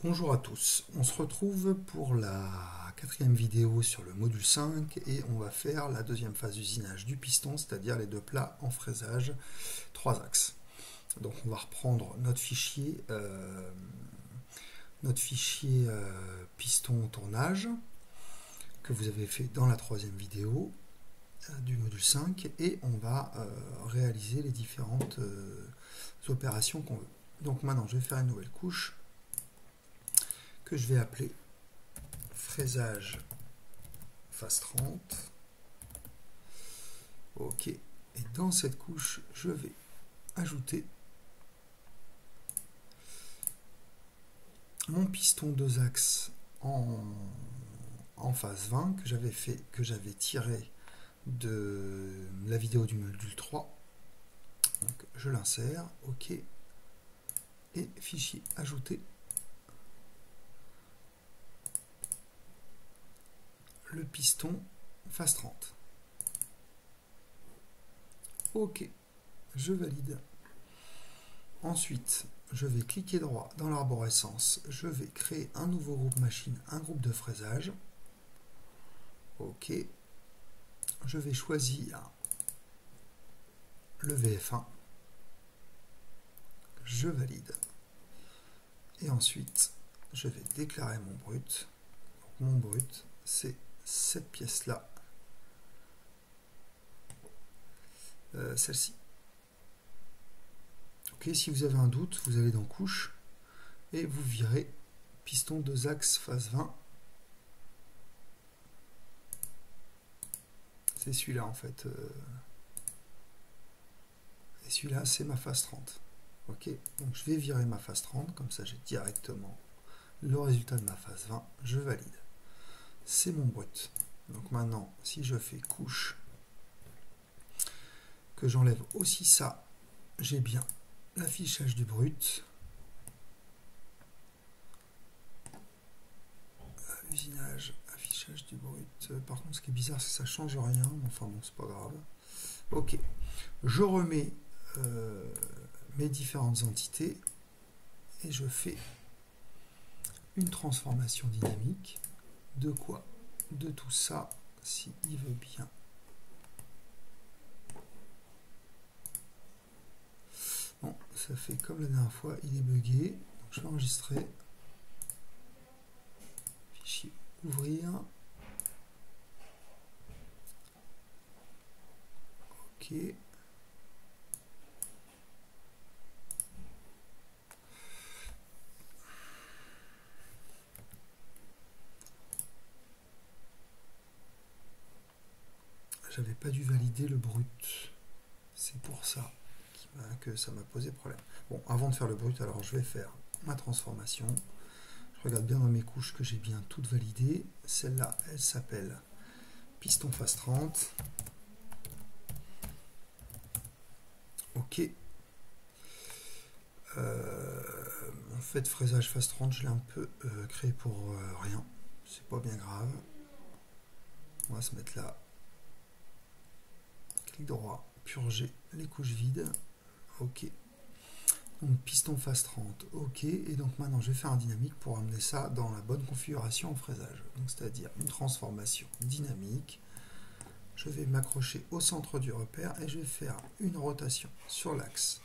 Bonjour à tous, on se retrouve pour la quatrième vidéo sur le module 5 et on va faire la deuxième phase d'usinage du piston, c'est-à-dire les deux plats en fraisage 3 axes. Donc on va reprendre notre fichier, piston tournage que vous avez fait dans la troisième vidéo du module 5 et on va réaliser les différentes opérations qu'on veut. Donc maintenant je vais faire une nouvelle couche que je vais appeler fraisage phase 30. Ok. Et dans cette couche, je vais ajouter mon piston 2 axes en phase 20 que j'avais tiré de la vidéo du module 3. Donc je l'insère, ok. Et fichier ajouter. Le piston phase 30. Ok, je valide. Ensuite, je vais cliquer droit dans l'arborescence. Je vais créer un nouveau groupe machine, un groupe de fraisage. Ok. Je vais choisir le VF1. Je valide. Et ensuite, je vais déclarer mon brut. Donc, mon brut, c'est cette pièce-là, celle-ci. Ok, si vous avez un doute, vous allez dans couche et vous virez piston 2 axes phase 20. C'est celui-là en fait. Et celui-là, c'est ma phase 30. Ok, donc je vais virer ma phase 30, comme ça j'ai directement le résultat de ma phase 20. Je valide. C'est mon brut. Donc maintenant, si je fais couche, que j'enlève aussi ça, j'ai bien l'affichage du brut. Usinage, affichage du brut. Par contre, ce qui est bizarre, c'est que ça ne change rien. Enfin bon, c'est pas grave. Ok. Je remets mes différentes entités et je fais une transformation dynamique. De quoi? De tout ça, si il veut bien. Bon, ça fait comme la dernière fois, il est bugué. Donc je vais enregistrer. Fichier ouvrir. Ok. J'avais pas dû valider le brut. C'est pour ça que ça m'a posé problème. Bon, avant de faire le brut, alors je vais faire ma transformation. Je regarde bien dans mes couches que j'ai bien toutes validées. Celle-là, elle s'appelle piston phase 30. Ok. En fait, fraisage phase 30, je l'ai un peu créé pour rien. C'est pas bien grave. On va se mettre là. Clic droit, purger les couches vides. Ok. Donc piston phase 30, ok. Et donc maintenant je vais faire un dynamique pour amener ça dans la bonne configuration en fraisage. Donc c'est-à-dire une transformation dynamique. Je vais m'accrocher au centre du repère et je vais faire une rotation sur l'axe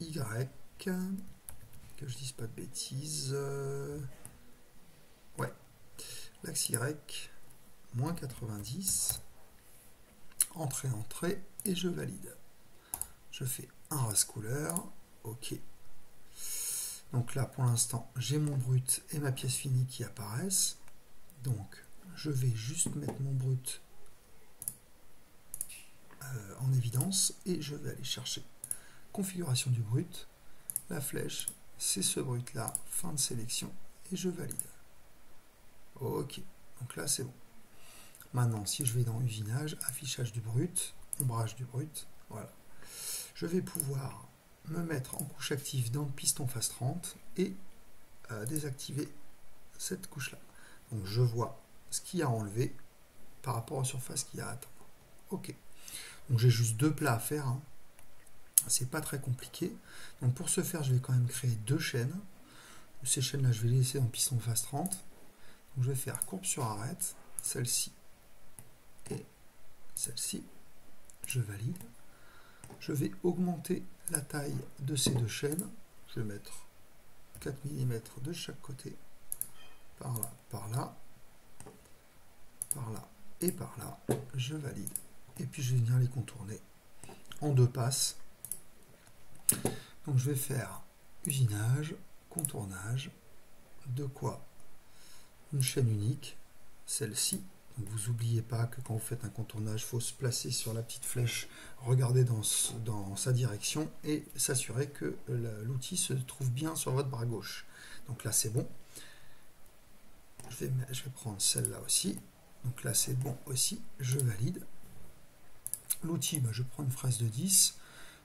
Y. Que je dise pas de bêtises. Ouais. L'axe Y, moins 90. Entrée, entrée, et je valide. Je fais un race couleur. Ok. Donc là, pour l'instant, j'ai mon brut et ma pièce finie qui apparaissent. Donc, je vais juste mettre mon brut en évidence et je vais aller chercher configuration du brut. La flèche, c'est ce brut-là, fin de sélection, et je valide. Ok. Donc là, c'est bon. Maintenant, si je vais dans usinage, affichage du brut, ombrage du brut, voilà. Je vais pouvoir me mettre en couche active dans le piston phase 30 et désactiver cette couche-là. Donc je vois ce qu'il y a à enlever par rapport aux surfaces qu'il y a à attendre. Ok. Donc j'ai juste deux plats à faire. Hein. C'est pas très compliqué. Donc pour ce faire, je vais quand même créer deux chaînes. Ces chaînes-là, je vais les laisser en piston phase 30. Donc je vais faire courbe sur arête, celle-ci et celle-ci. Je valide. Je vais augmenter la taille de ces deux chaînes. Je vais mettre 4 mm de chaque côté. Par là, par là, par là et par là. Je valide. Et puis je vais venir les contourner en 2 passes. Donc je vais faire usinage, contournage, de quoi une chaîne unique, celle-ci. Donc vous n'oubliez pas que quand vous faites un contournage, il faut se placer sur la petite flèche, regarder dans sa direction et s'assurer que l'outil se trouve bien sur votre bras gauche. Donc là c'est bon. Je vais prendre celle-là aussi. Donc là c'est bon aussi, je valide. L'outil, je prends une fraise de 10,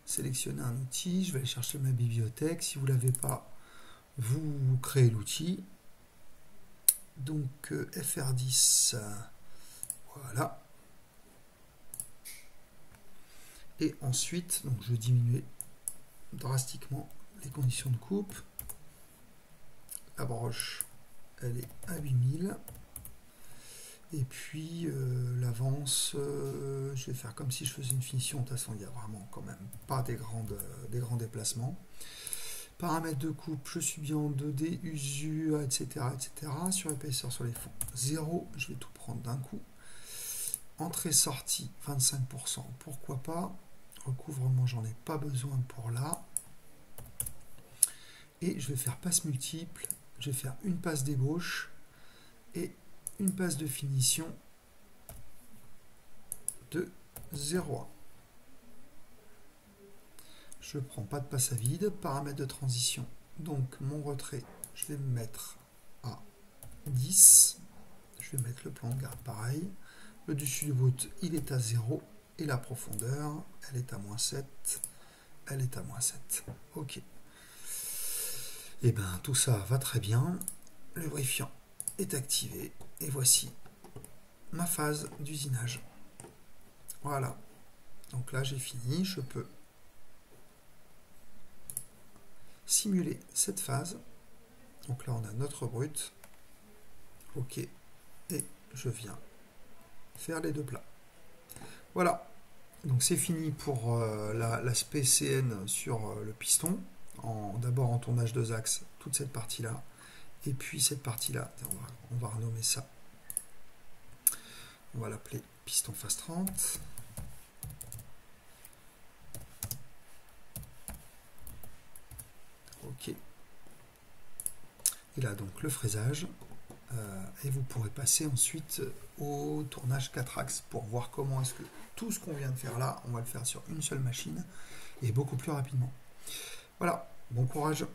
sélectionnez un outil, je vais aller chercher ma bibliothèque. Si vous ne l'avez pas, vous créez l'outil. Donc FR10, voilà. Et ensuite, donc je vais diminuer drastiquement les conditions de coupe. La broche, elle est à 8000. Et puis l'avance, je vais faire comme si je faisais une finition. De toute façon, il n'y a vraiment quand même pas des grands déplacements. Paramètres de coupe, je suis bien en 2D, usure, etc., etc. Sur épaisseur sur les fonds, 0. Je vais tout prendre d'un coup. Entrée-sortie, 25%. Pourquoi pas. Recouvrement, j'en ai pas besoin pour là. Et je vais faire passe multiple. Je vais faire une passe d'ébauche et une passe de finition de 0,1. Je ne prends pas de passe à vide. Paramètres de transition. Donc mon retrait, je vais me mettre à 10. Je vais mettre le plan de garde pareil. Le dessus du brut, il est à 0. Et la profondeur, elle est à -7. Elle est à -7. OK. Et bien tout ça va très bien. Le lubrifiant est activé. Et voici ma phase d'usinage. Voilà. Donc là j'ai fini. Je peux simuler cette phase. Donc là on a notre brut. OK. Et je viens faire les deux plats. Voilà. Donc c'est fini pour l'aspect CN sur le piston. D'abord en tournage 2 axes, toute cette partie-là. Et puis cette partie-là, on va renommer ça. On va l'appeler piston phase 30. OK. Et là donc le fraisage. Et vous pourrez passer ensuite au tournage 4 axes pour voir comment est-ce que tout ce qu'on vient de faire là, on va le faire sur une seule machine et beaucoup plus rapidement. Voilà, bon courage.